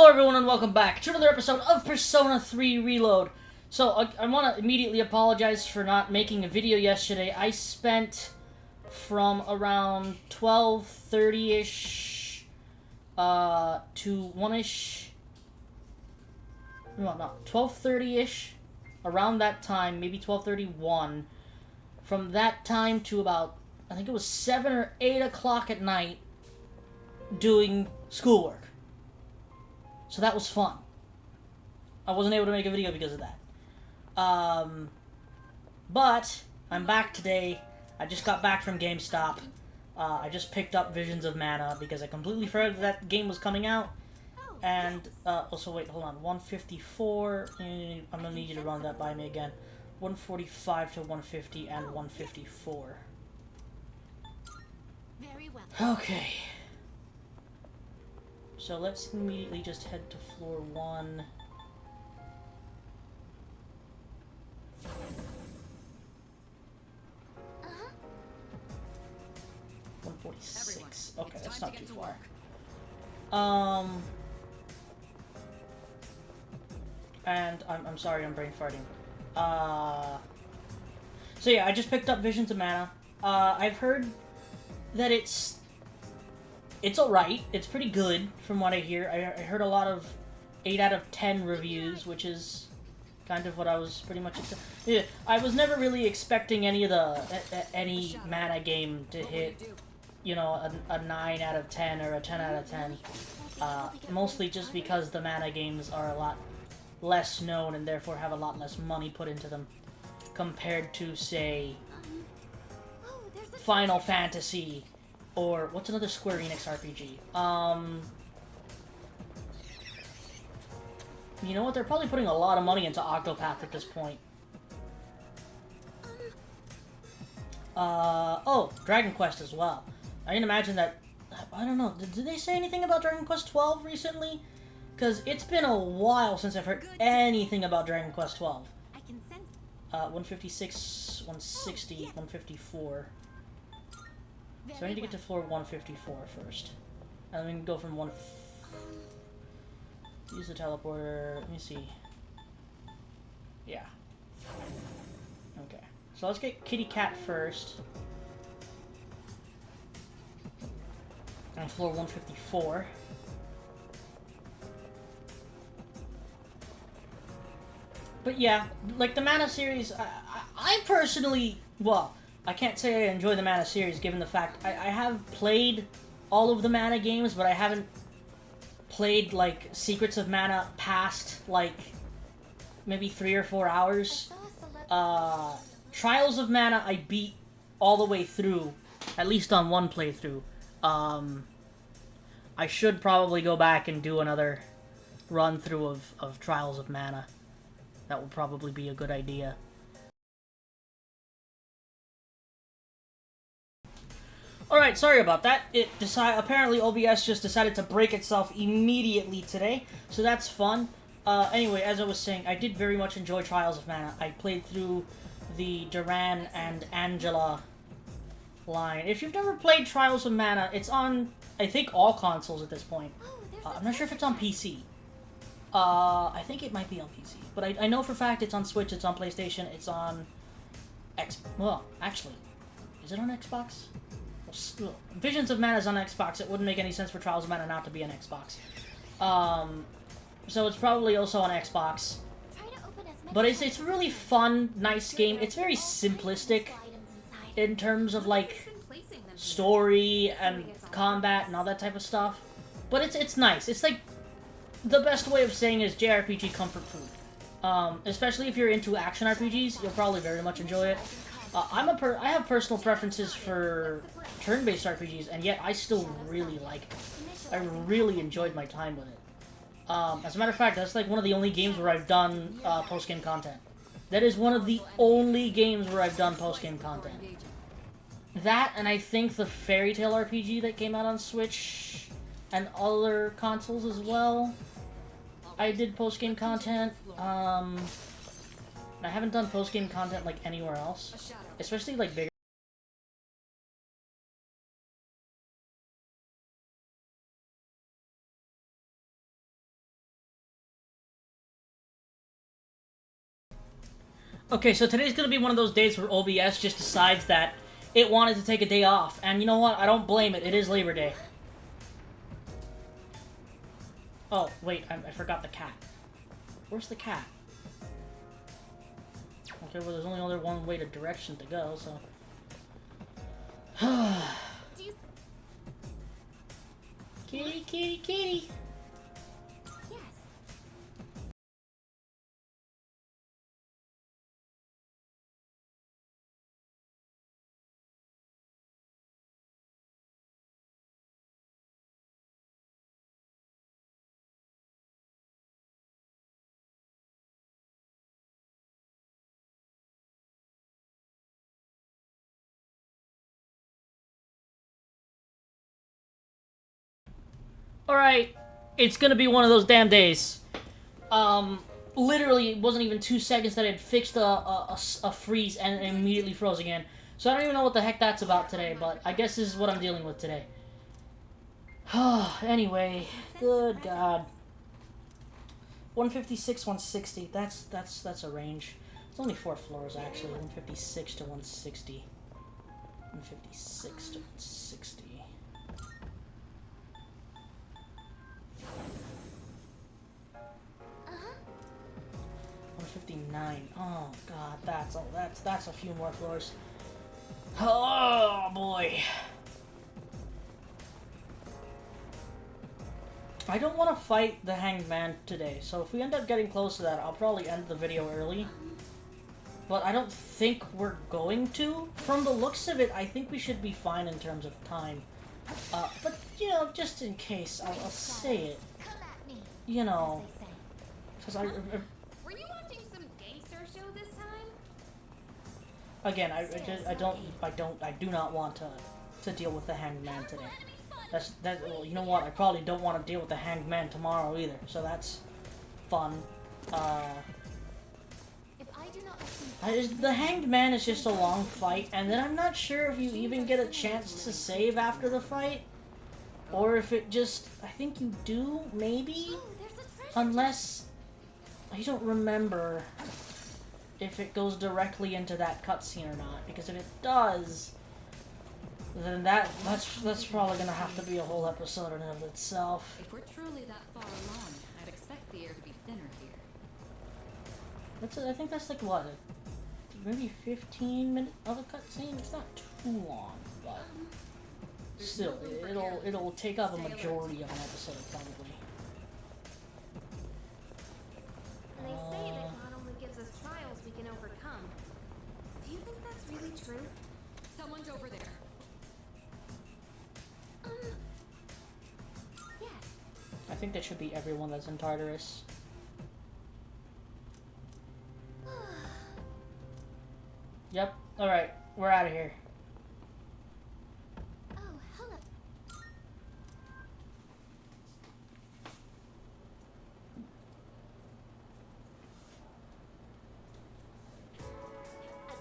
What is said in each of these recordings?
everyone and welcome back to another episode of Persona 3 Reload. So, I want to immediately apologize for not making a video yesterday. I spent from around 12:30ish to 1ish. No, not 12:30ish. Around that time, maybe 12:31. From that time to about, I think it was 7 or 8 o'clock at night, doing schoolwork. So that was fun. I wasn't able to make a video because of that. But I'm back today. I just got back from GameStop. I just picked up Visions of Mana because I completely forgot that game was coming out. And, also wait, hold on. 154. I'm gonna need you to run that by me again. 145 to 150 and 154. Very well. Okay. So let's immediately just head to floor 1. Uh-huh. 146. Okay, that's not too far. And I'm sorry, I'm brain farting. So yeah, I just picked up Visions of Mana. I've heard that it's alright. It's pretty good from what I hear. I heard a lot of 8 out of 10 reviews, which is kind of what I was pretty much expecting. Yeah, I was never really expecting any of the any Mana game to hit, you know, a 9 out of 10 or a 10 out of 10. Mostly just because the Mana games are a lot less known and therefore have a lot less money put into them compared to, say, Final Fantasy. Or, what's another Square Enix RPG? You know what? They're probably putting a lot of money into Octopath at this point. Oh, Dragon Quest as well. I didn't imagine that... I don't know. Did they say anything about Dragon Quest 12 recently? Because it's been a while since I've heard anything about Dragon Quest 12. I can sense 156, 160, 154. So I need to get to floor 154 first. And then we can go from use the teleporter. Let me see. Yeah. Okay. So let's get Kitty Cat first. And floor 154. But yeah, like the Mana series, I personally, well, I can't say I enjoy the Mana series given the fact I have played all of the Mana games, but I haven't played, like, Secrets of Mana past, like, maybe 3 or 4 hours. Trials of Mana I beat all the way through, at least on one playthrough. I should probably go back and do another run-through of Trials of Mana. That would probably be a good idea. Alright, sorry about that. Apparently OBS just decided to break itself immediately today, so that's fun. Anyway, as I was saying, I did very much enjoy Trials of Mana. I played through the Duran and Angela line. If you've never played Trials of Mana, it's on, I think, all consoles at this point. I'm not sure if it's on PC. I think it might be on PC. But I know for a fact it's on Switch, it's on PlayStation, it's on well, actually, is it on Xbox? Visions of Mana is on Xbox. It wouldn't make any sense for Trials of Mana not to be on Xbox. So it's probably also on Xbox. But it's a really fun, nice game. It's very simplistic in terms of, like, story and combat and all that type of stuff. But it's nice. It's like, the best way of saying is JRPG comfort food. Especially if you're into action RPGs, you'll probably very much enjoy it. I have personal preferences for turn-based RPGs, and yet I still really like it. I really enjoyed my time with it. As a matter of fact, that's like one of the only games where I've done post-game content. That is one of the only games where I've done post-game content. That, and I think the Fairy Tail RPG that came out on Switch and other consoles as well. I did post-game content. I haven't done post-game content, like, anywhere else. Especially, like, bigger Okay, so today's gonna be one of those days where OBS just decides that it wanted to take a day off. And you know what? I don't blame it. It is Labor Day. Oh, wait. I forgot the cat. Where's the cat? Okay, well, there's only one way to direction to go, so... Kitty, kitty, kitty! Alright, it's gonna be one of those damn days. Literally, it wasn't even 2 seconds that it fixed a freeze and it immediately froze again. So I don't even know what the heck that's about today, but I guess this is what I'm dealing with today. Anyway, good God. 156, 160, that's a range. It's only 4 floors, actually. 156 to 160. 156 to 160. 159. Oh God, that's a few more floors. Oh boy. I don't want to fight the Hanged Man today, so if we end up getting close to that, I'll probably end the video early. But I don't think we're going to. From the looks of it, I think we should be fine in terms of time. But, you know, just in case, I'll say it. You know, because I Were you watching some gangster show this time? Again, I do not want to deal with the Hanged Man today. Well, you know what? I probably don't want to deal with the Hanged Man tomorrow either. So that's fun. The Hanged Man is just a long fight, and then I'm not sure if you even get a chance to save after the fight, or if it just... I think you do, maybe? Unless... I don't remember if it goes directly into that cutscene or not, because if it does, then that's probably gonna have to be a whole episode in and of itself. If we're truly that far along, I'd expect the air to be thinner here. I think that's like, what, maybe 15 minutes of a cutscene? It's not too long, but still, it'll take up a majority of an episode, probably. They say that God only gives us trials we can overcome. Do you think that's really true? Someone's over there. Yes. I think that should be everyone that's in Tartarus. Yep. Alright, we're out of here. Oh, hold up.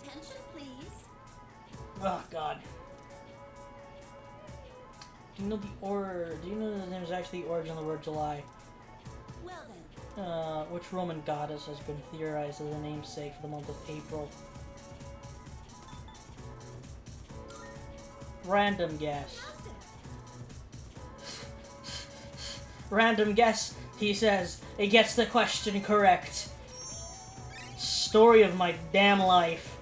Attention, please. Oh God. Do you know do you know the name is actually the origin of the word July? Well then. Which Roman goddess has been theorized as a namesake for the month of April? Random guess. Random guess, he says. It gets the question correct. Story of my damn life.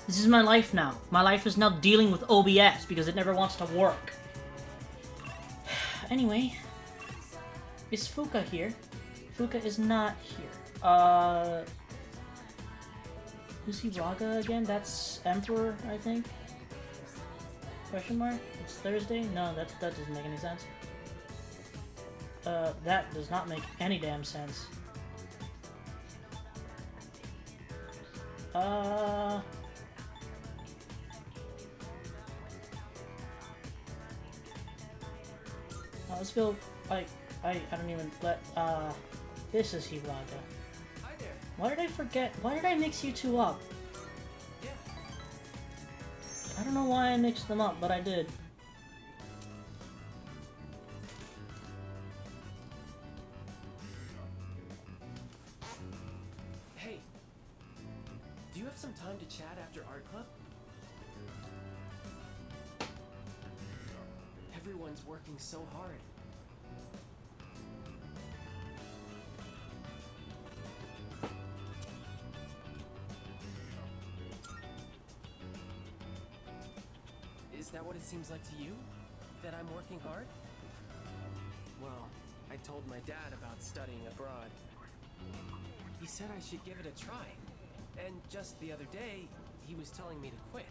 This is my life now. My life is now dealing with OBS because it never wants to work. Anyway. Is Fuka here? Fuka is not here. Who's he, Raga again? That's Emperor, I think? Question mark? It's Thursday? No, that doesn't make any sense. That does not make any damn sense. Let's go, I don't even let, this is Hibraga. Hi there. Why did I forget? Why did I mix you two up? Yeah. I don't know why I mixed them up, but I did. do you have some time to chat after art club? Everyone's working so hard. Is that what it seems like to you? That I'm working hard? Well, I told my dad about studying abroad. He said I should give it a try. And just the other day, he was telling me to quit.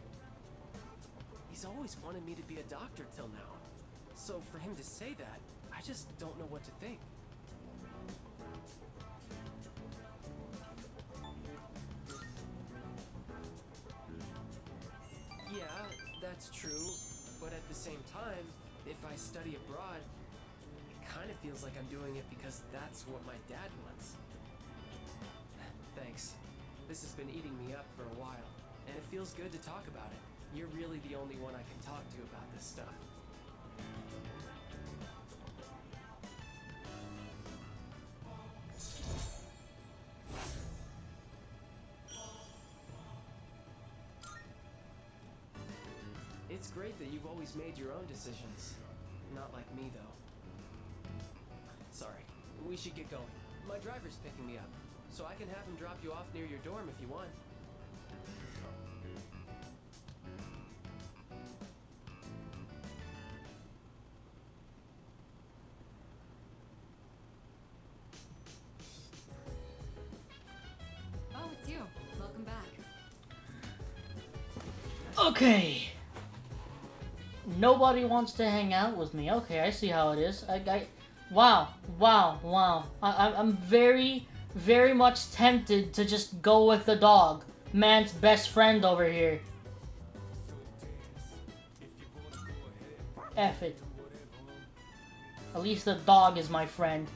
He's always wanted me to be a doctor till now. So for him to say that, I just don't know what to think. Yeah, that's true. But at the same time, if I study abroad, it kind of feels like I'm doing it because that's what my dad wants. Thanks. This has been eating me up for a while, and it feels good to talk about it. You're really the only one I can talk to about this stuff. It's great that you've always made your own decisions. Not like me, though. Sorry, we should get going. My driver's picking me up, so I can have him drop you off near your dorm if you want. Oh, it's you. Welcome back. Okay. Nobody wants to hang out with me. Okay, I see how it is. Wow. I'm very, very much tempted to just go with the dog. Man's best friend over here. F it. At least the dog is my friend.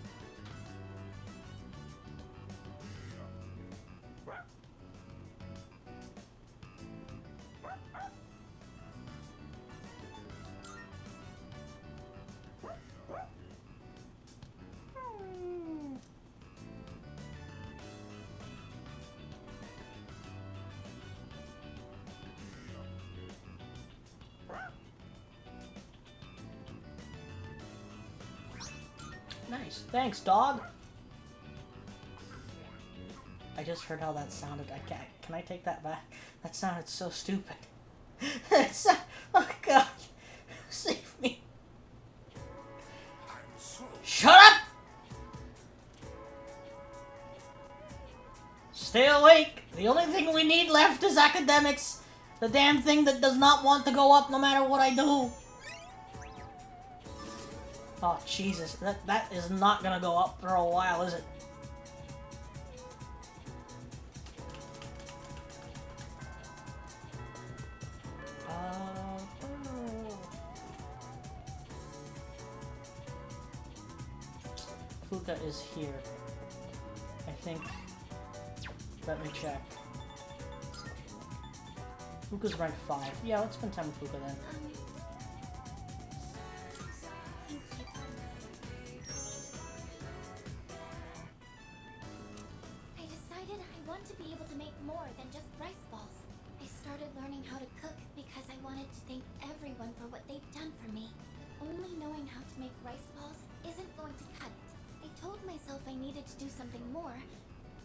Nice. Thanks, dog. I just heard how that sounded. Can I take that back? That sounded so stupid. Oh god. Save me. Shut up! Stay awake. The only thing we need left is academics. The damn thing that does not want to go up no matter what I do. Oh, Jesus. That is not gonna go up for a while, is it? Fuka is here. I think. Let me check. Fuka's rank 5. Yeah, let's spend time with Fuka then. I decided I want to be able to make more than just rice balls. I started learning how to cook because I wanted to thank everyone for what they've done for me. Only knowing how to make rice balls isn't going to cut it. I told myself I needed to do something more,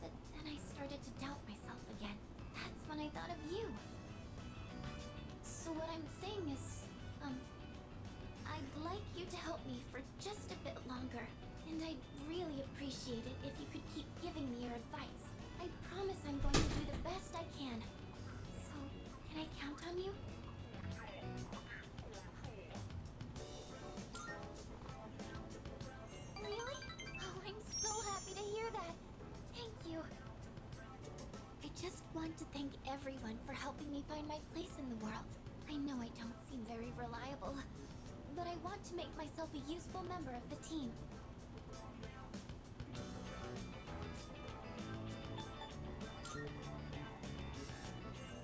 but then I started to doubt myself again. That's when I thought of you. So what I'm saying is, I'd like you to help me for just a bit longer. And I'd really appreciate it if you could keep giving me your advice. I promise I'm going to do the best I can. So, can I count on you? Really? Oh, I'm so happy to hear that. Thank you. I just want to thank everyone for helping me find my place in the world. I know I don't seem very reliable, but I want to make myself a useful member of the team.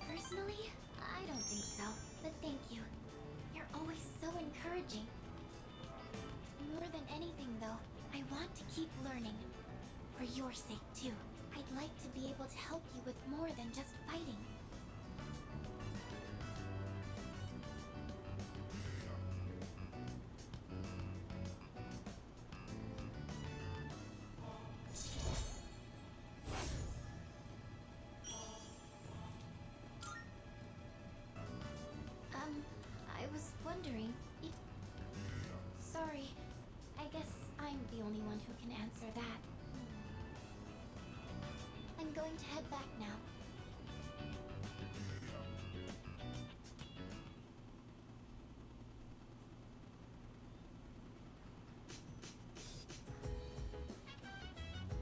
Personally, I don't think so, but thank you. You're always so encouraging. More than anything, though, I want to keep learning. For your sake, too. I'd like to be able to help you with more than just fighting. I was wondering. Sorry, I guess I'm the only one who can answer that. I'm going to head back now.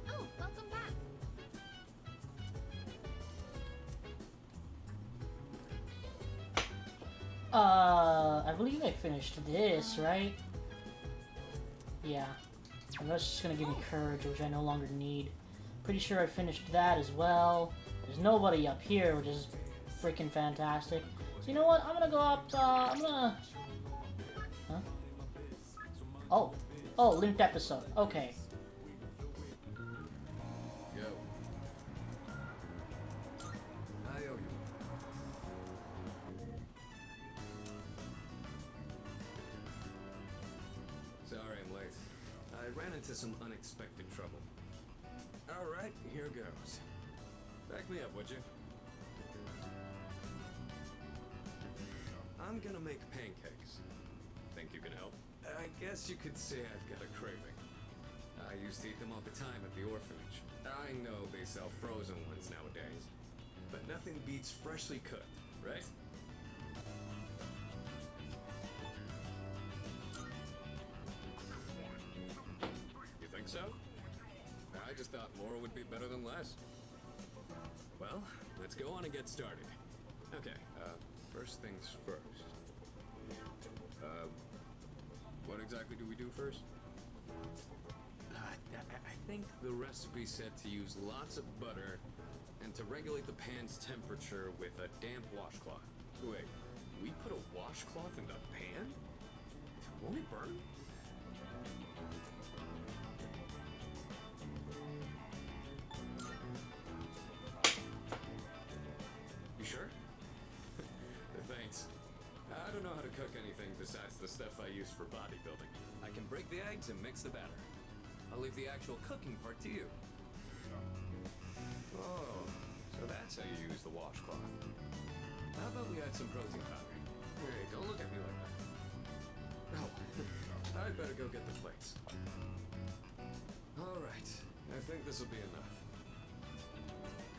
Oh, welcome back. I believe I finished this, right? Yeah. And that's just gonna give me courage, which I no longer need. Pretty sure I finished that as well. There's nobody up here, which is freaking fantastic. So you know what? I'm gonna go up, I'm gonna... Huh? Oh. Oh, linked episode. Okay. Yo. I owe you. Sorry I'm late. I ran into some unexpected trouble. Alright, here goes. Back me up, would you? I'm gonna make pancakes. Think you can help? I guess you could say I've got a craving. I used to eat them all the time at the orphanage. I know they sell frozen ones nowadays, but nothing beats freshly cooked, right? You think so? I just thought more would be better than less. Well, let's go on and get started. Okay, first things first. What exactly do we do first? I think the recipe said to use lots of butter and to regulate the pan's temperature with a damp washcloth. Wait, we put a washcloth in the pan? Won't it burn? You sure? Thanks. I don't know how to cook anything besides the stuff I use for bodybuilding. I can break the eggs and mix the batter. I'll leave the actual cooking part to you. Oh, so that's how you use the washcloth. How about we add some protein powder? Hey, don't look at me like that. Oh, I'd better go get the plates. All right, I think this will be enough.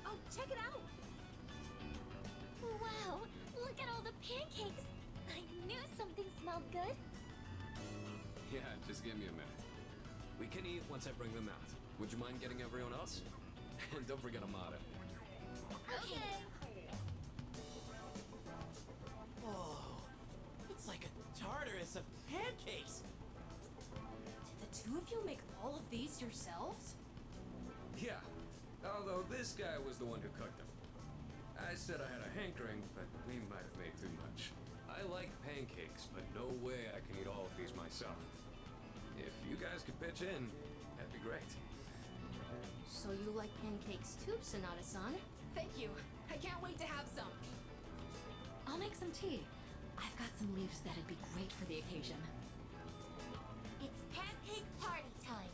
Oh, check it out. Wow, look at all the pancakes. I knew something smelled good. Yeah, just give me a minute. We can eat once I bring them out. Would you mind getting everyone else? And don't forget Amada. Okay. Whoa, it's like a Tartarus of pancakes. Did the two of you make all of these yourselves? Yeah, although this guy was the one who cooked them. I said I had a hankering, but we might have made too much. I like pancakes, but no way I can eat all of these myself. If you guys could pitch in, that'd be great. So you like pancakes too, Sonata-san? Thank you. I can't wait to have some. I'll make some tea. I've got some leaves that'd be great for the occasion. It's pancake party time,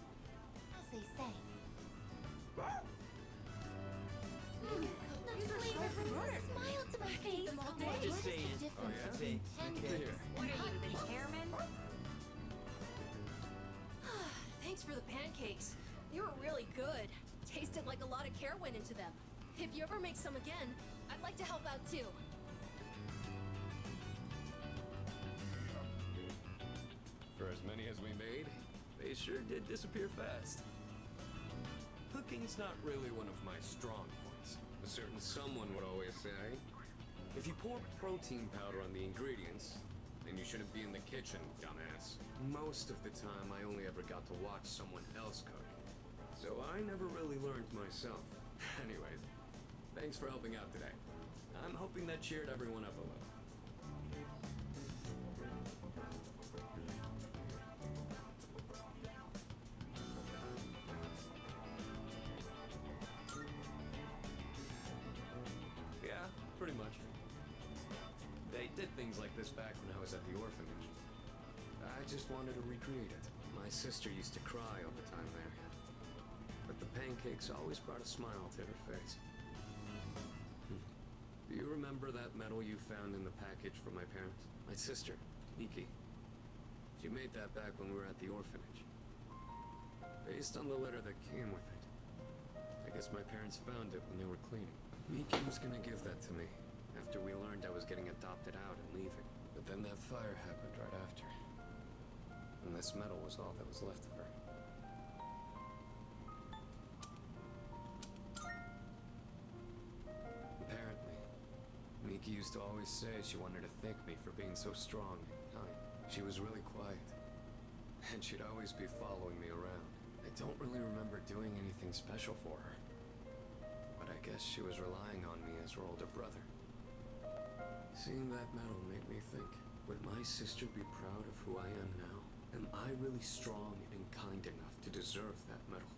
as they say. The flavor brings a smile to my face. What is the difference yeah? between pancakes Here. What and are you, the hotcakes? chairman? Thanks for the pancakes. They were really good. Tasted like a lot of care went into them. If you ever make some again, I'd like to help out too. For as many as we made, they sure did disappear fast. Cooking's not really one of my strong points. A certain someone would always say, if you pour protein powder on the ingredients, then you shouldn't be in the kitchen, dumbass. Most of the time, I only ever got to watch someone else cook. So I never really learned myself. Anyways, thanks for helping out today. I'm hoping that cheered everyone up a little. things like this back when I was at the orphanage. I just wanted to recreate it. My sister used to cry all the time there. But the pancakes always brought a smile to her face. Do you remember that medal you found in the package from my parents? My sister, Miki. She made that back when we were at the orphanage. Based on the letter that came with it. I guess my parents found it when they were cleaning. Miki was gonna give that to me after we learned I was getting adopted out and leaving. But then that fire happened right after. And this medal was all that was left of her. Apparently, Miki used to always say she wanted to thank me for being so strong and kind. She was really quiet, and she'd always be following me around. I don't really remember doing anything special for her, but I guess she was relying on me as her older brother. Seeing that medal made me think, would my sister be proud of who I am now? Am I really strong and kind enough to deserve that medal?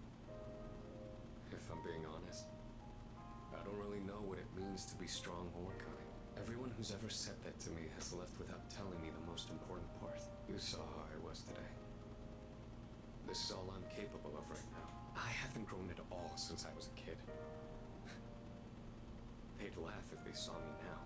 If I'm being honest, I don't really know what it means to be strong or kind. Everyone who's ever said that to me has left without telling me the most important part. You saw how I was today. This is all I'm capable of right now. I haven't grown at all since I was a kid. They'd laugh if they saw me now.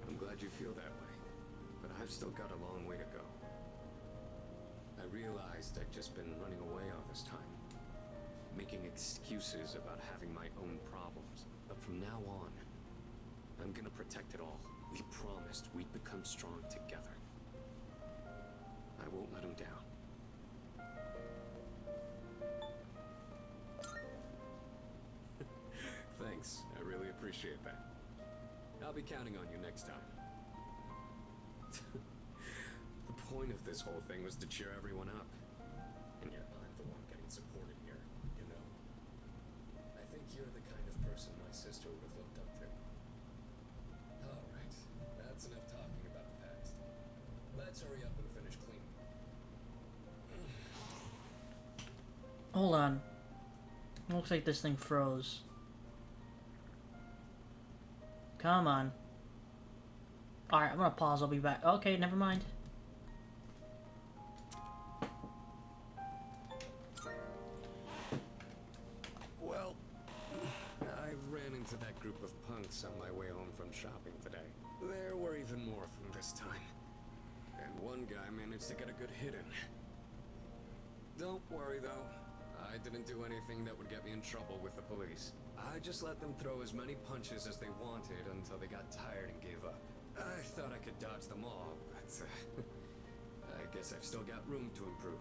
I'm glad you feel that way, but I've still got a long way to go. I realized I'd just been running away all this time, making excuses about having my own problems. But from now on, I'm gonna protect it all. We promised we'd become strong together. I won't let him down. Thanks, I really appreciate that. I'll be counting on you next time. The point of this whole thing was to cheer everyone up. And yet I'm the one getting supported here, you know? I think you're the kind of person my sister would have looked up to. Alright, that's enough talking about the past. Let's hurry up and finish cleaning. Hold on. Looks like this thing froze. Come on. Alright, I'm gonna pause. I'll be back. Okay, never mind. Well, I ran into that group of punks on my way home from shopping today. There were even more from this time. And one guy managed to get a good hit in. Don't worry though. I didn't do anything that would get me in trouble with the police. I just let them throw as many punches as they wanted until they got tired and gave up. I thought I could dodge them all, but I guess I've still got room to improve.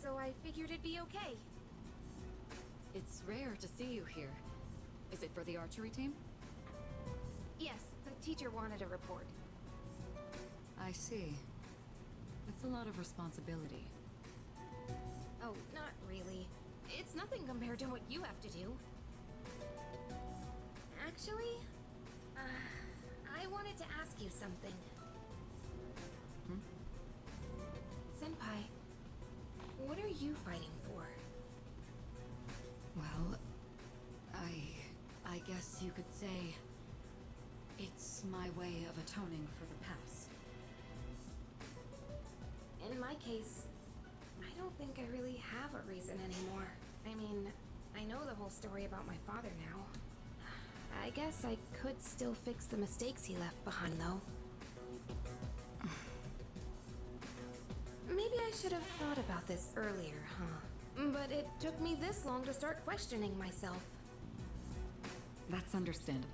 So I figured it'd be okay. It's rare to see you here. Is it for the archery team? Yes, the teacher wanted a report. I see. It's a lot of responsibility. Oh, not really. It's nothing compared to what you have to do. Actually, I wanted to ask you something. Senpai, what are you fighting for? Well, I guess you could say it's my way of atoning for the past. In my case, I don't think I really have a reason anymore. I mean, I know the whole story about my father now. I guess I could still fix the mistakes he left behind, though. Maybe I should have thought about this earlier, huh? But it took me this long to start questioning myself. That's understandable.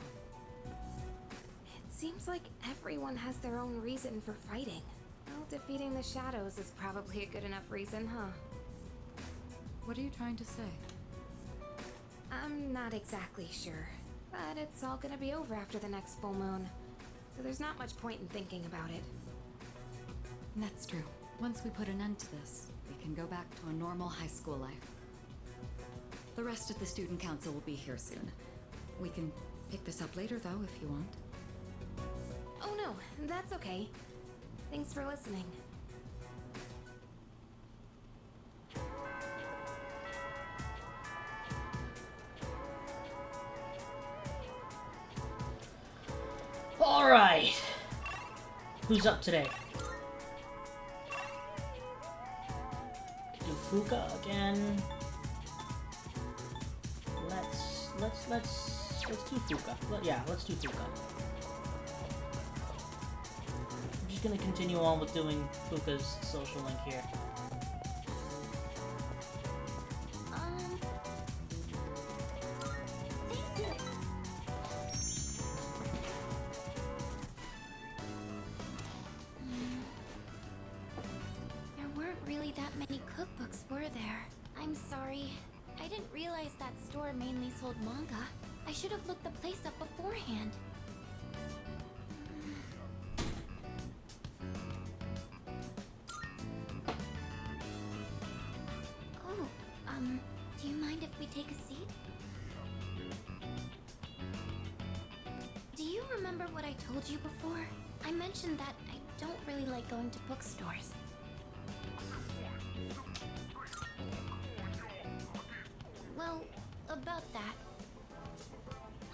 It seems like everyone has their own reason for fighting. Well, defeating the shadows is probably a good enough reason, huh? What are you trying to say? I'm not exactly sure, but it's all gonna be over after the next full moon. So there's not much point in thinking about it. That's true. Once we put an end to this, we can go back to a normal high school life. The rest of the student council will be here soon. We can pick this up later, though, if you want. Oh no, that's okay. Thanks for listening. Alright. Who's up today? Do Fuka again. Let's do Fuka. Yeah, let's do Fuka. I'm just gonna continue on with doing Fuka's social link here. Thank you. There weren't really that many cookbooks, were there? I'm sorry. I didn't realize that store mainly sold manga. I should have looked the place up beforehand. Oh, do you mind if we take a seat? Do you remember what I told you before? I mentioned that I don't really like going to bookstores. Well, about that.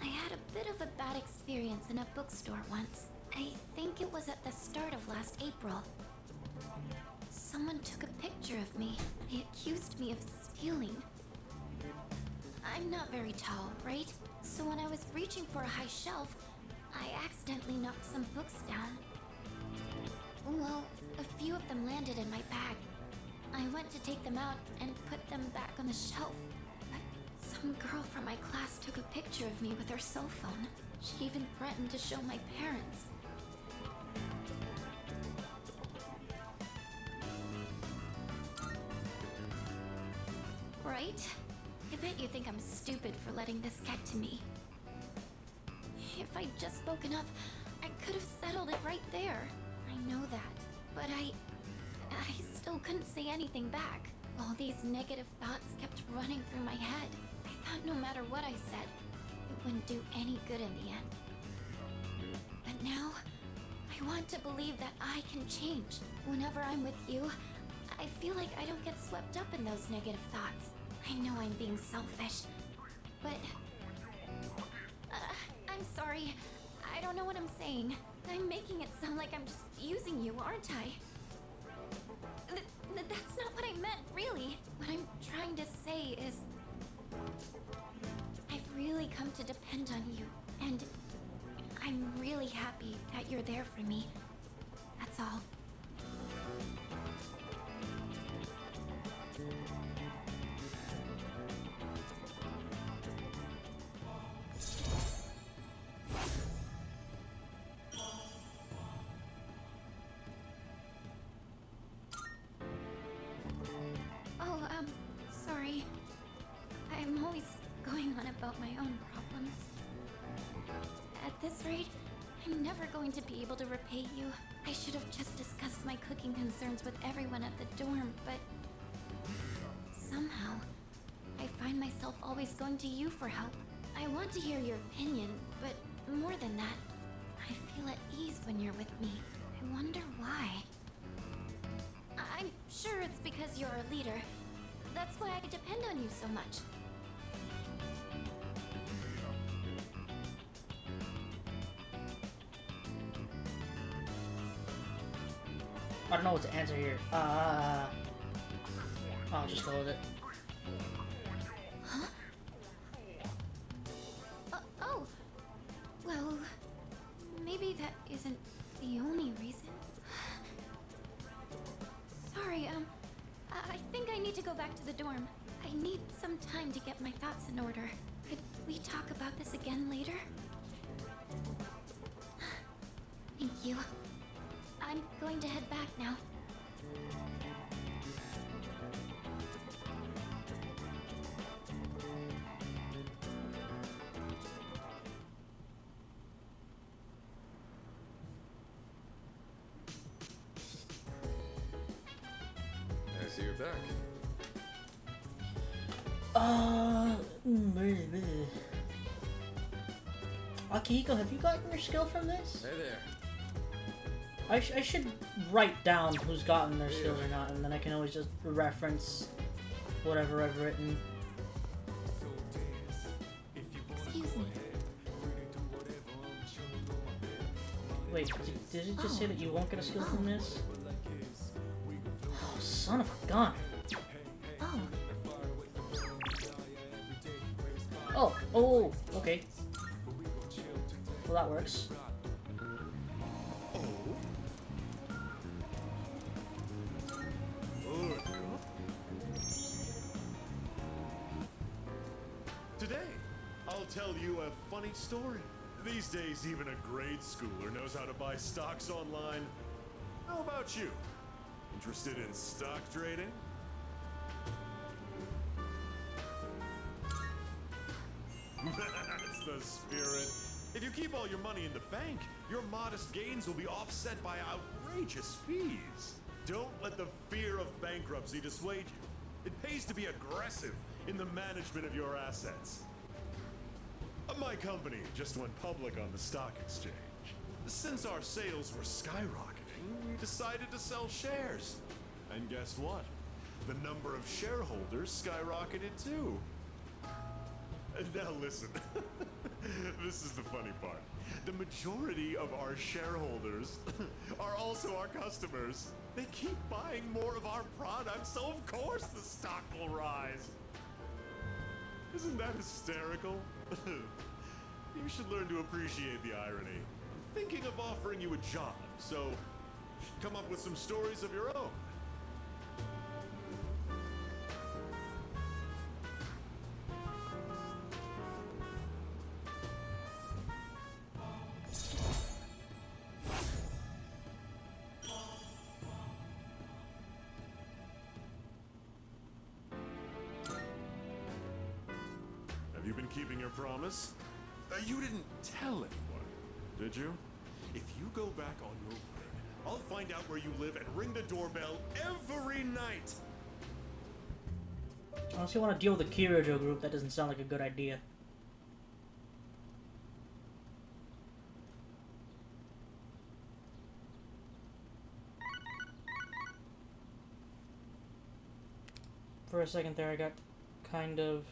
I had a bit of a bad experience in a bookstore once. I think it was at the start of last April. Someone took a picture of me. They accused me of stealing. I'm not very tall, right? So when I was reaching for a high shelf, I accidentally knocked some books down. Well, a few of them landed in my bag. I went to take them out and put them back on the shelf. Some girl from my class took a picture of me with her cell phone. She even threatened to show my parents. Right? I bet you think I'm stupid for letting this get to me. If I'd just spoken up, I could have settled it right there. I know that. But I still couldn't say anything back. All these negative thoughts kept running through my head. I thought no matter what I said, it wouldn't do any good in the end. But now, I want to believe that I can change. Whenever I'm with you, I feel like I don't get swept up in those negative thoughts. I know I'm being selfish, but... I'm sorry. I don't know what I'm saying. I'm making it sound like I'm just using you, aren't I? That's not what I meant, really. What I'm trying to say is... I've really come to depend on you, and I'm really happy that you're there for me. That's all. Sorry. I'm always going on about my own problems. At this rate, I'm never going to be able to repay you. I should have just discussed my cooking concerns with everyone at the dorm, but... somehow, I find myself always going to you for help. I want to hear your opinion, but more than that, I feel at ease when you're with me. I wonder why. I'm sure it's because you're a leader. That's why I depend on you so much. I don't know what to answer here. I'll just go with it. Huh? Oh! Well, maybe that isn't the only reason. Sorry, I think I need to go back to the dorm. I need some time to get my thoughts in order. Could we talk about this again later? Thank you. I'm going to head back now. attack. Akihiko, have you gotten your skill from this? Hey there. I should write down who's gotten their skills or not, and then I can always just reference whatever I've written. Excuse me. Wait, did it just say that you won't get a skill from this? Oh, son of a gun! Oh, Oh, okay. Well, that works. Today, I'll tell you a funny story. These days, even a grade schooler knows how to buy stocks online. How about you? Interested in stock trading? That's the spirit. If you keep all your money in the bank, your modest gains will be offset by outrageous fees. Don't let the fear of bankruptcy dissuade you. It pays to be aggressive in the management of your assets. My company just went public on the stock exchange. Since our sales were skyrocketing, we decided to sell shares. And guess what? The number of shareholders skyrocketed too. Now listen, this is the funny part. The majority of our shareholders are also our customers. They keep buying more of our products, so of course the stock will rise. Isn't that hysterical? You should learn to appreciate the irony. I'm thinking of offering you a job, so come up with some stories of your own. Have you been keeping your promise? You didn't tell anyone, did you? If you go back on your word, I'll find out where you live and ring the doorbell every night. Unless you want to deal with the Kirijo group, that doesn't sound like a good idea. For a second there, I got kind of...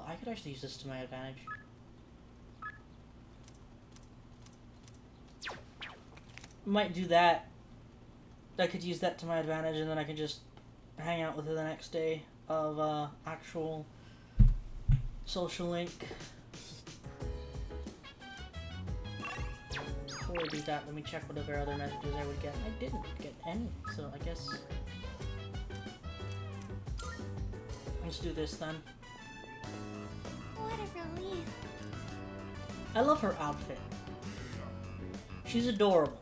I could actually use this to my advantage. Might do that. I could use that to my advantage, and then I can just hang out with her the next day of actual social link. Before I do that, let me check whatever other messages I would get. I didn't get any, so I guess... Let's do this then. what a relief. I love her outfit. She's adorable.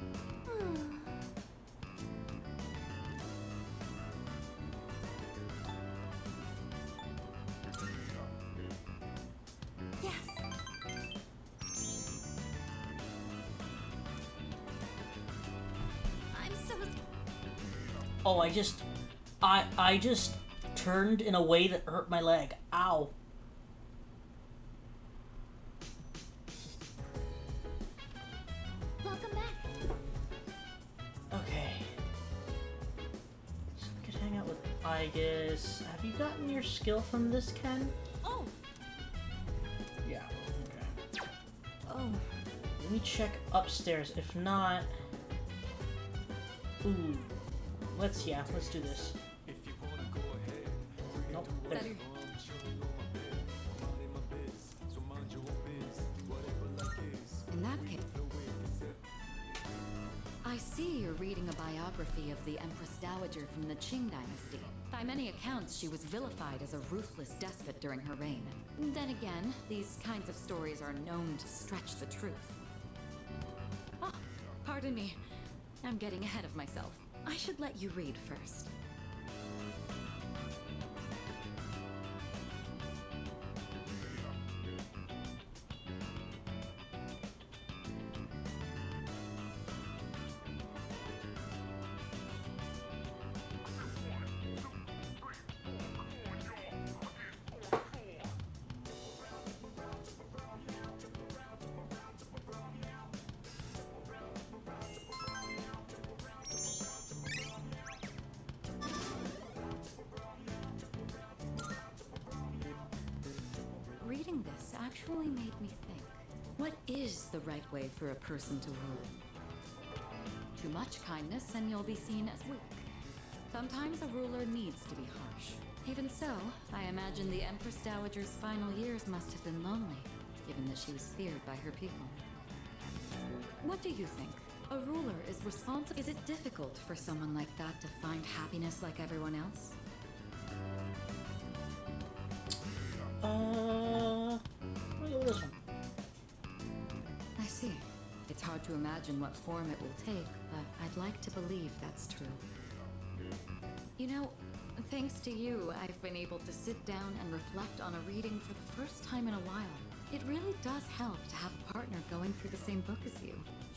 Yes. I'm so... Oh, I just turned in a way that hurt my leg. Ow. Welcome back. Okay. So we could hang out with Igus. Have you gotten your skill from this, Ken? Oh. Yeah. Okay. Oh. Let me check upstairs. If not... Ooh. Let's do this. Nope. There. Better. In that case, I see you're reading a biography of the Empress Dowager from the Qing dynasty. By many accounts, she was vilified as a ruthless despot during her reign. Then again, these kinds of stories are known to stretch the truth. Oh, pardon me. I'm getting ahead of myself. I should let you read first. actually made me think. What is the right way for a person to rule? Too much kindness and you'll be seen as weak. Sometimes a ruler needs to be harsh. Even so, I imagine the Empress Dowager's final years must have been lonely, given that she was feared by her people. What do you think? A ruler is responsible. Is it difficult for someone like that to find happiness like everyone else? I'll go with this one. I see. It's hard to imagine what form it will take, but I'd like to believe that's true. You know, thanks to you, I've been able to sit down and reflect on a reading for the first time in a while. It really does help to have a partner going through the same book as you.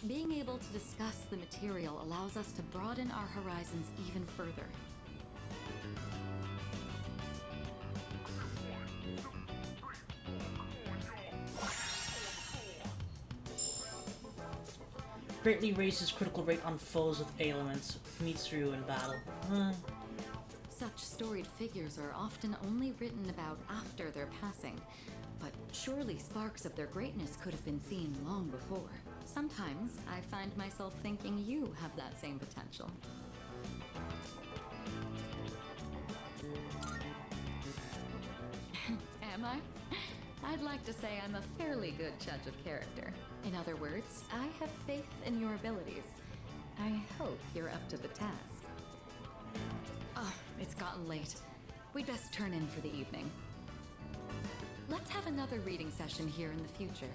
Being able to discuss the material allows us to broaden our horizons even further. Greatly raises critical rate on foes with ailments. Mitsuru in battle. Such storied figures are often only written about after their passing, but surely sparks of their greatness could have been seen long before. Sometimes I find myself thinking you have that same potential. Am I? I'd like to say I'm a fairly good judge of character. In other words, I have faith in your abilities. I hope you're up to the task. Oh, it's gotten late. We'd best turn in for the evening. Let's have another reading session here in the future.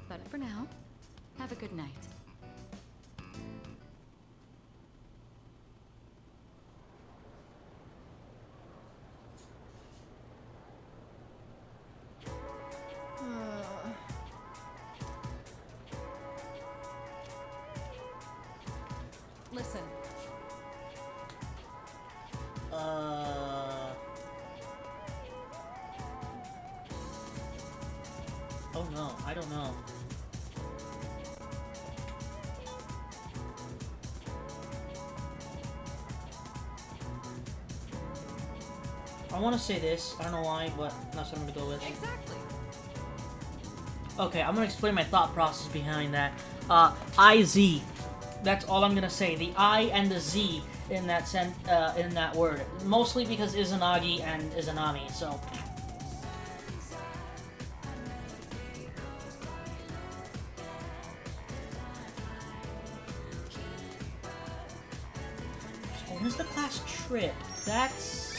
But for now, have a good night. Listen. Oh no, I don't know. I want to say this, I don't know why, but that's what I'm gonna go with. Exactly. Okay, I'm gonna explain my thought process behind that. IZ. That's all I'm gonna say. The I and the Z in that word. Mostly because Izanagi and Izanami, so. So when's the class trip? That's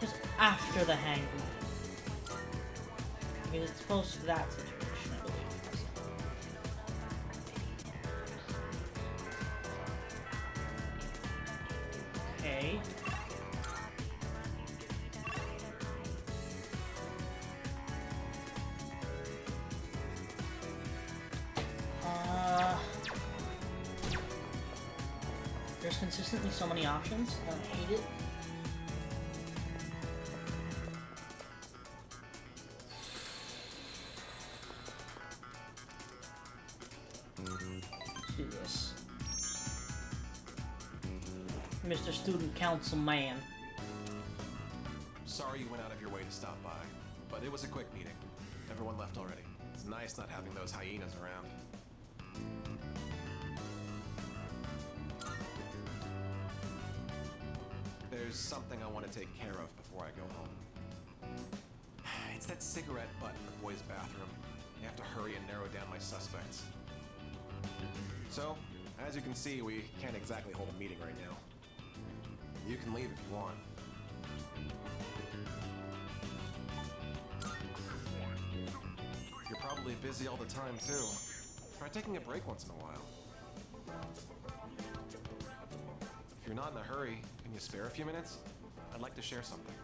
just after the hang group. Because it's close to that situation, I believe. Okay. There's consistently so many options. I hate it. Let's do this. Mr. Student Council Man. Sorry you went out of your way to stop by, but it was a quick meeting. Everyone left already. It's nice not having those hyenas around. There's something I want to take care of before I go home. It's that cigarette butt in the boys' bathroom. You have to hurry and narrow down my suspects. So, as you can see, we can't exactly hold a meeting right now. You can leave if you want. You're probably busy all the time, too. Try taking a break once in a while. If you're not in a hurry, can you spare a few minutes? I'd like to share something.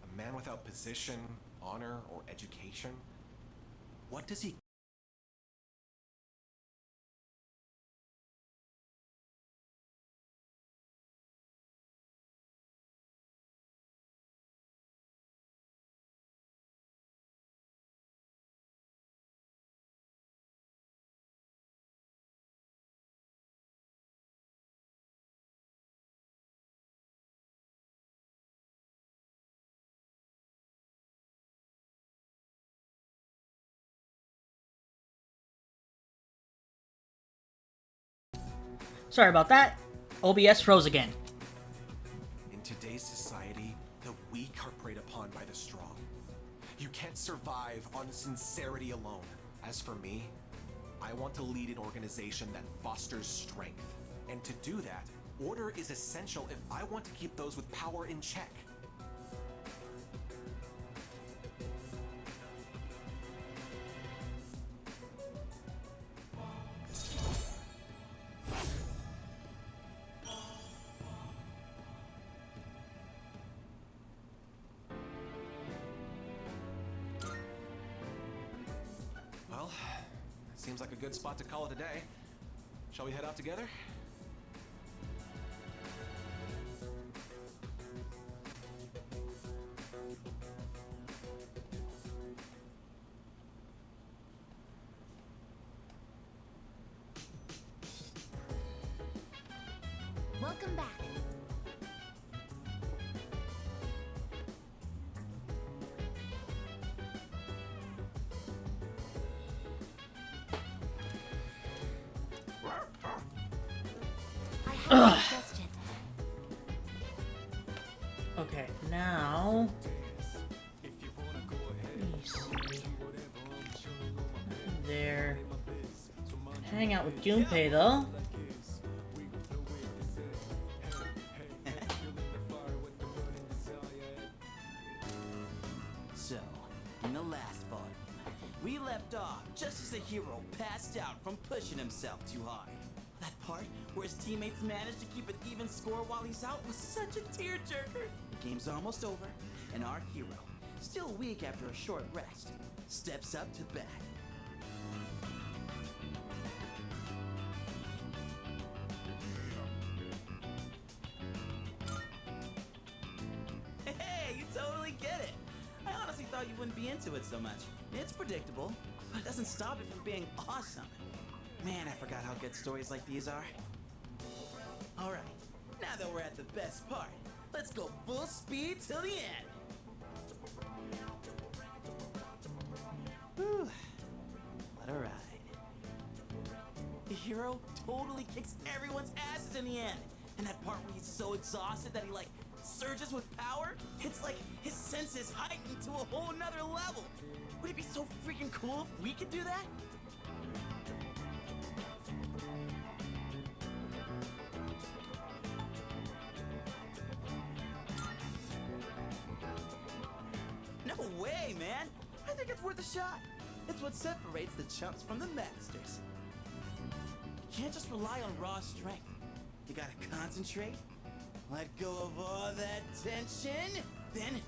A man without position, honor, or education? What does he Sorry about that. OBS froze again. In today's society, the weak are preyed upon by the strong. You can't survive on sincerity alone. As for me, I want to lead an organization that fosters strength. And to do that, order is essential if I want to keep those with power in check. Well, seems like a good spot to call it a day. Shall we head out together? Welcome back. I have a question. Okay, now... Let me see. There. Hang out with Junpei, though. So, in the last volume, we left off just as the hero passed out from pushing himself too hard. That part where his teammates managed to keep an even score while he's out was such a tearjerker. The game's almost over, and our hero, still weak after a short rest, steps up to bat. Hey, you totally get it. I honestly thought you wouldn't be into it so much. It's predictable, but it doesn't stop it from being awesome. Man, I forgot how good stories like these are. Alright, now that we're at the best part, let's go full speed till the end. Whew. What a ride. The hero totally kicks everyone's asses in the end. And that part where he's so exhausted that he like surges with power, it's like his senses heightened to a whole nother level. Would it be so freaking cool if we could do that? No way, man! I think it's worth a shot. It's what separates the chumps from the masters. You can't just rely on raw strength. You gotta concentrate, let go of all that tension, then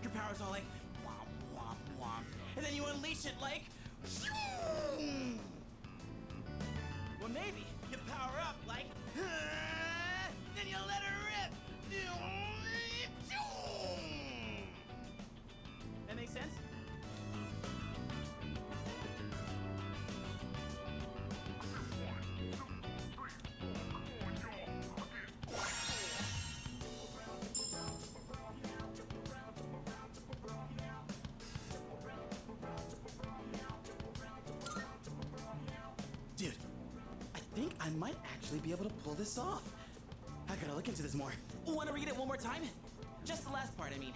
your power's all like womp womp womp, and then you unleash it like well, maybe you power up like then you let her rip. That makes sense? Dude, I think I might actually be able to pull this off. I gotta look into this more. Wanna read it one more time? Just the last part, I mean.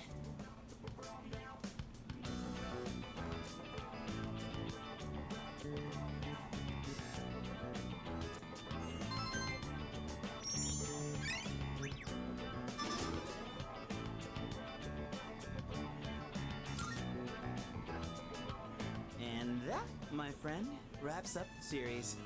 And that, my friend, wraps up the series.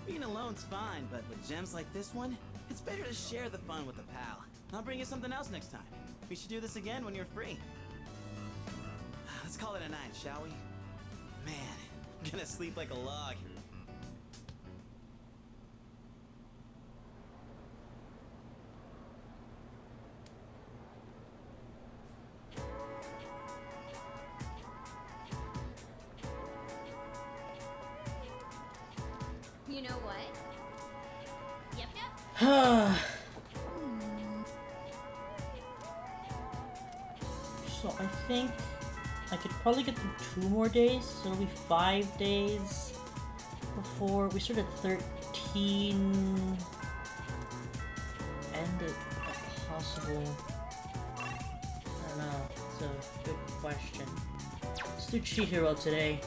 Being alone's fine, but with gems like this one, it's better to share the fun with a pal. I'll bring you something else next time. We should do this again when you're free. Let's call it a night, shall we? Man, I'm gonna sleep like a log. You know what? Yep, yep. So I think I could probably get through 2 more days, so it'll be 5 days before we start at 13. Teen... and a possible... I don't know. It's a good question. Let's do Cheat Hero today.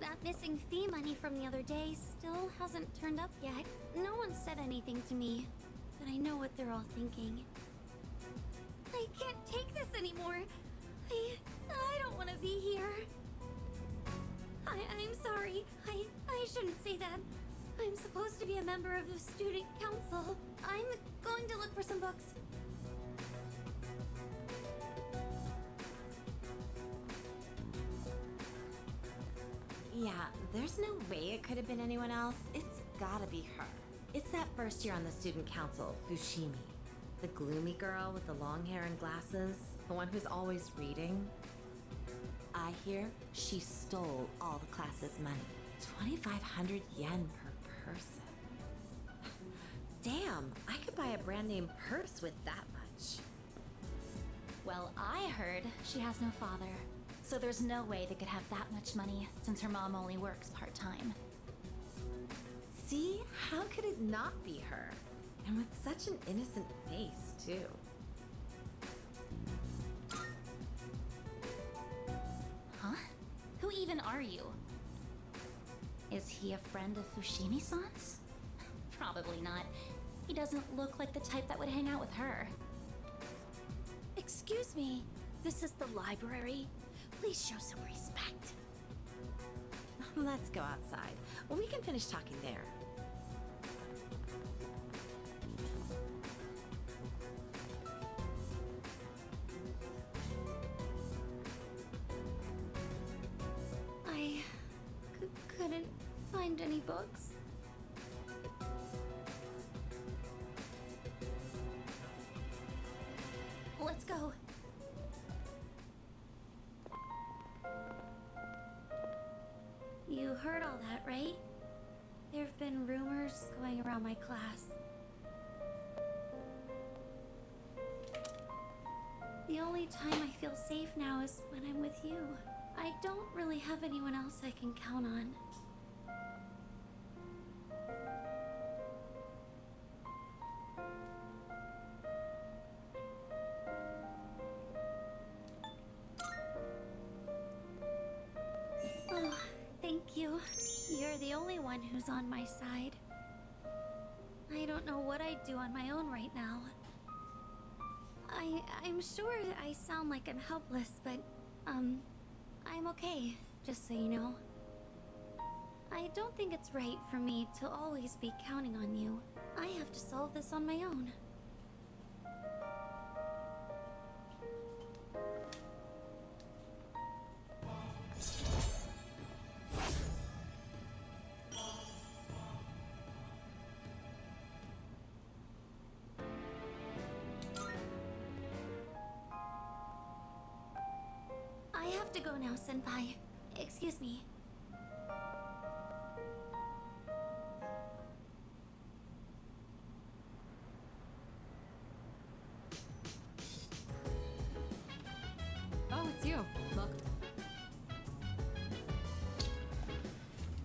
That missing fee money from the other day still hasn't turned up yet. No one said anything to me, but I know what they're all thinking. I can't take this anymore. I don't want to be here. I'm sorry. I shouldn't say that. I'm supposed to be a member of the student council. I'm going to look for some books. Yeah, there's no way it could have been anyone else. It's gotta be her. It's that first year on the student council, Fushimi. The gloomy girl with the long hair and glasses. The one who's always reading. I hear she stole all the class's money. 2,500 yen per person. Damn, I could buy a brand name purse with that much. Well, I heard she has no father, so there's no way they could have that much money since her mom only works part-time. See? How could it not be her? And with such an innocent face, too. Huh? Who even are you? Is he a friend of Fushimi-san's? Probably not. He doesn't look like the type that would hang out with her. Excuse me, this is the library. Please show some respect. Let's go outside. We can finish talking there. I couldn't find any books. Let's go. You heard all that, right? There have been rumors going around my class. The only time I feel safe now is when I'm with you. I don't really have anyone else I can count on. Oh, thank you. You're the only one who's on my side. I don't know what I'd do on my own right now. I'm sure I sound like I'm helpless, but, I'm okay, just so you know. I don't think it's right for me to always be counting on you. I have to solve this on my own. I have to go now, Senpai. Excuse me. Oh, it's you. Look.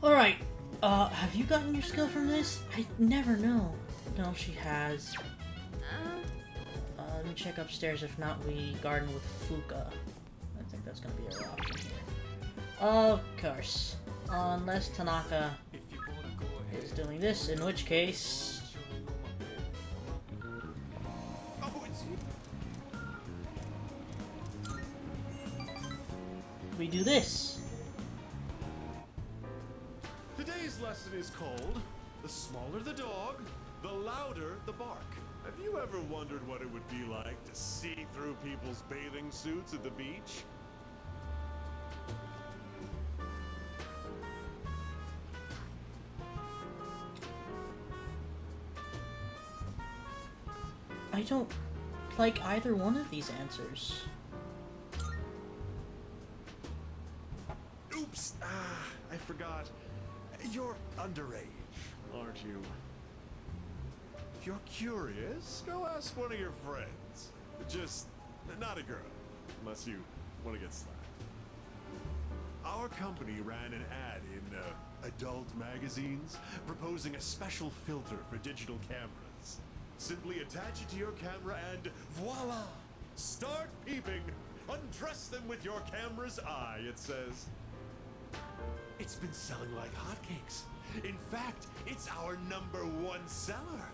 Alright, have you gotten your skill from this? I never know. No, she has. Let me check upstairs. If not, we garden with Fuka. I think that's gonna be our option here. Of course. Unless Tanaka is doing this, in which case... we do this. Today's lesson is called The Smaller the Dog, the Louder the Bark. Have you ever wondered what it would be like to see through people's bathing suits at the beach? I don't like either one of these answers. forgot. You're underage, aren't you? If you're curious, go ask one of your friends. Just not a girl, unless you want to get slapped. Our company ran an ad in adult magazines proposing a special filter for digital cameras. Simply attach it to your camera and voila! Start peeping! Undress them with your camera's eye, it says. It's been selling like hotcakes. In fact, it's our #1 seller.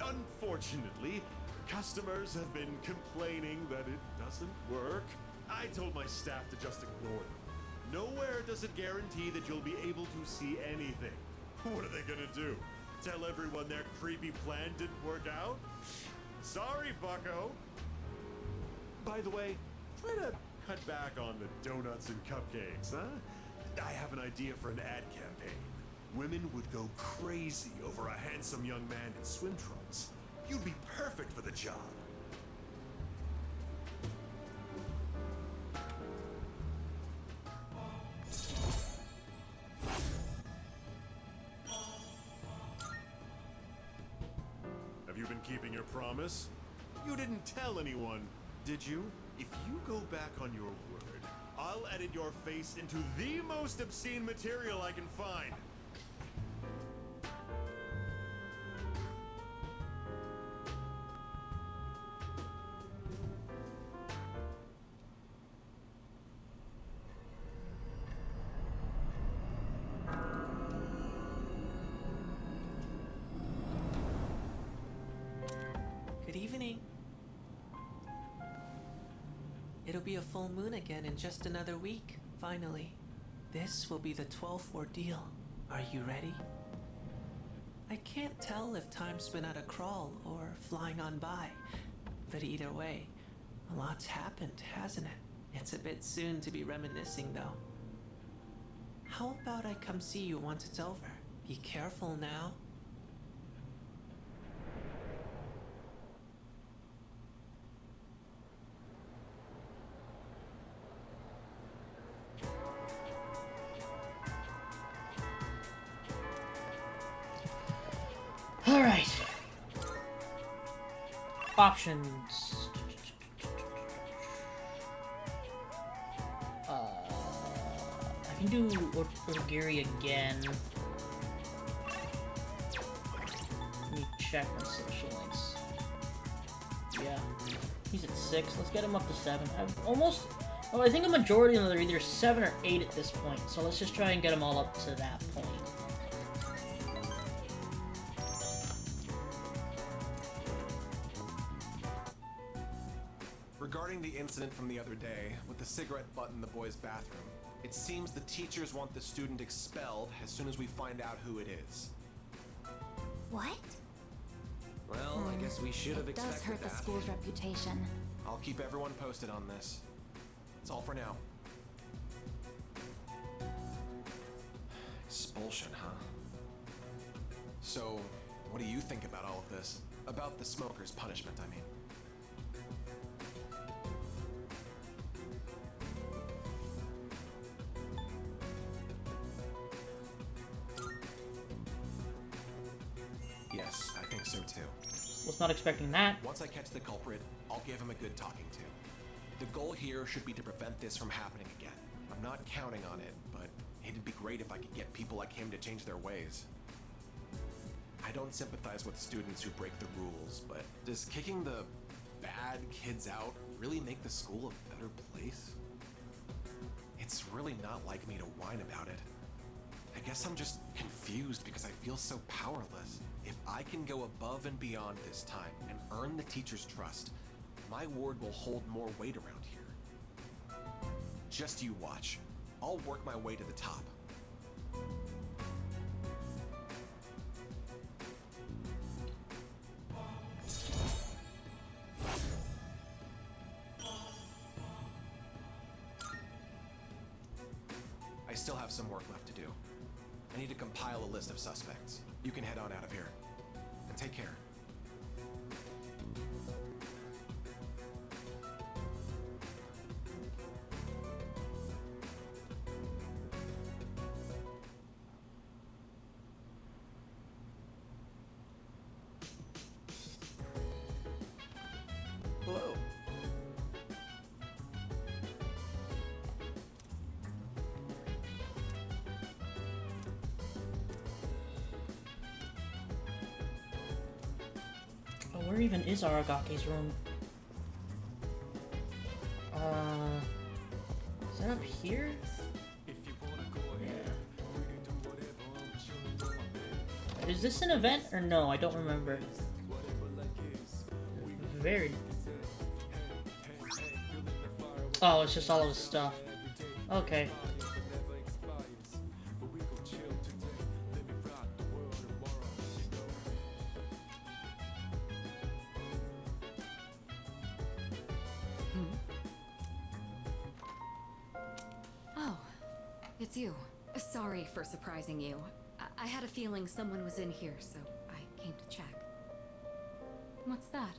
Unfortunately, customers have been complaining that it doesn't work. I told my staff to just ignore them. Nowhere does it guarantee that you'll be able to see anything. What are they gonna do? Tell everyone their creepy plan didn't work out? Sorry, bucko. By the way, try to cut back on the donuts and cupcakes, huh? I have an idea for an ad campaign. Women would go crazy over a handsome young man in swim trunks. You'd be perfect for the job. Have you been keeping your promise? You didn't tell anyone, did you? If you go back on your word, I'll edit your face into the most obscene material I can find. Good evening. It'll be a full moon again in just another week, finally. This will be the 12th ordeal. Are you ready? I can't tell if time's been at a crawl or flying on by, but either way, a lot's happened, hasn't it? It's a bit soon to be reminiscing, though. How about I come see you once it's over? Be careful now. Alright. Options. I can do Yukari again. Let me check my social links. Yeah. He's at 6. Let's get him up to 7. I've almost... Oh, I think a majority of them are either 7 or 8 at this point, so let's just try and get them all up to that point. Regarding the incident from the other day, with the cigarette butt in the boys' bathroom, it seems the teachers want the student expelled as soon as we find out who it is. What? Well, I guess we should have It expected does hurt the that. school's reputation. I'll keep everyone posted on this. That's all for now. Expulsion, huh? So, what do you think about all of this? About the smoker's punishment, I mean. Yes, I think so too. Was not expecting that. Once I catch the culprit, I'll give him a good talking to. The goal here should be to prevent this from happening again. I'm not counting on it, but it'd be great if I could get people like him to change their ways. I don't sympathize with students who break the rules, but does kicking the bad kids out really make the school a better place? It's really not like me to whine about it. I guess I'm just confused because I feel so powerless. If I can go above and beyond this time and earn the teacher's trust, my word will hold more weight around here. Just you watch. I'll work my way to the top. I still have some work left to do. I need to compile a list of suspects. You can head on out of here. And take care. where even is Aragaki's room? Is that up here? Yeah. Is this an event or no? I don't remember. Very. Oh, it's just all of his stuff. Okay. Oh, it's you. Sorry for surprising you. I had a feeling someone was in here, so I came to check. What's that?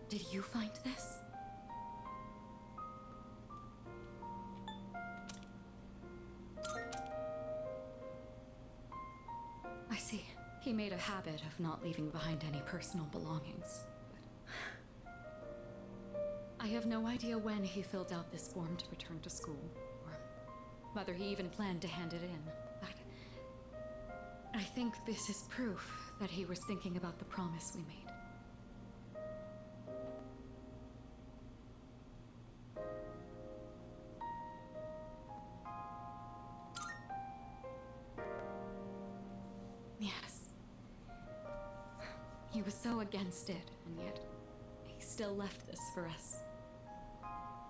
Did you find this? I see. He made a habit of not leaving behind any personal belongings. I have no idea when he filled out this form to return to school, or whether he even planned to hand it in. But I think this is proof that he was thinking about the promise we made. Yes. He was so against it, and yet he still left this for us.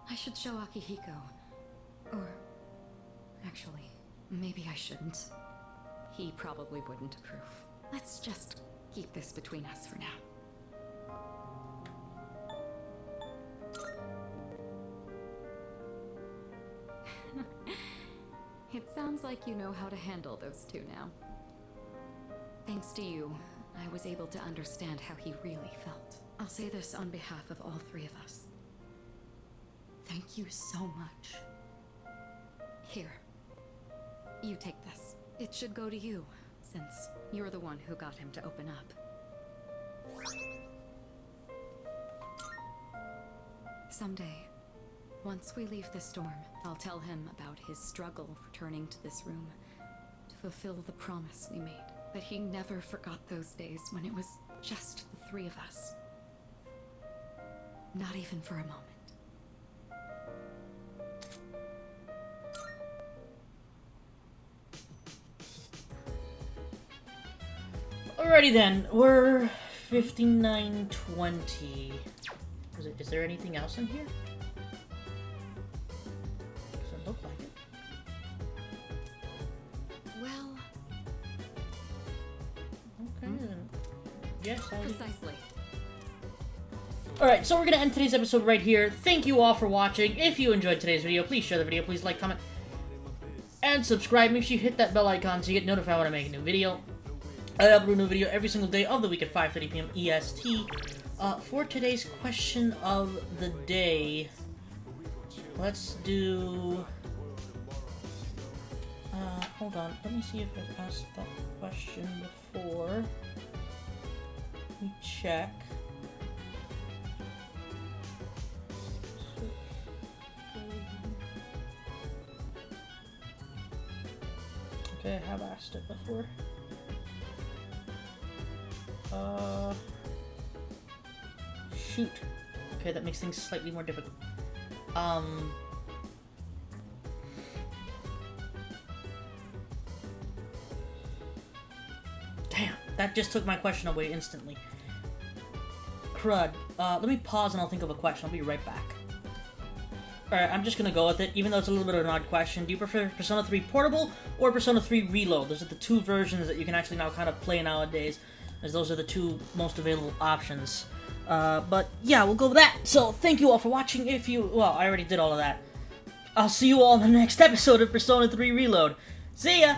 I should show Akihiko. Or actually, maybe I shouldn't. He probably wouldn't approve. Let's just keep this between us for now. It sounds like you know how to handle those two now. Thanks to you, I was able to understand how he really felt. I'll say this on behalf of all three of us. Thank you so much. Here. You take this. It should go to you, since you're the one who got him to open up. Someday, once we leave the storm, I'll tell him about his struggle returning to this room to fulfill the promise we made. That he never forgot those days when it was just the three of us. Not even for a moment. Alrighty then, we're 59:20. Is there anything else in here? Doesn't look like it. Well... Okay then. Yes, Precisely. Alright, so we're gonna end today's episode right here. Thank you all for watching. If you enjoyed today's video, please share the video, please like, comment, and subscribe. Make sure you hit that bell icon so you get notified when I make a new video. I upload a new video every single day of the week at 5:30 PM EST. For today's question of the day, let's do... hold on, let me see if I've asked that question before. Let me check. Okay, I have asked it before. Shoot. Okay, that makes things slightly more difficult. Damn, that just took my question away instantly. Crud. Let me pause and I'll think of a question. I'll be right back. Alright, I'm just gonna go with it, even though it's a little bit of an odd question. Do you prefer Persona 3 Portable or Persona 3 Reload? Those are the two versions that you can actually now kind of play nowadays, as those are the two most available options. But yeah, we'll go with that. So, thank you all for watching. Well, I already did all of that. I'll see you all in the next episode of Persona 3 Reload. See ya!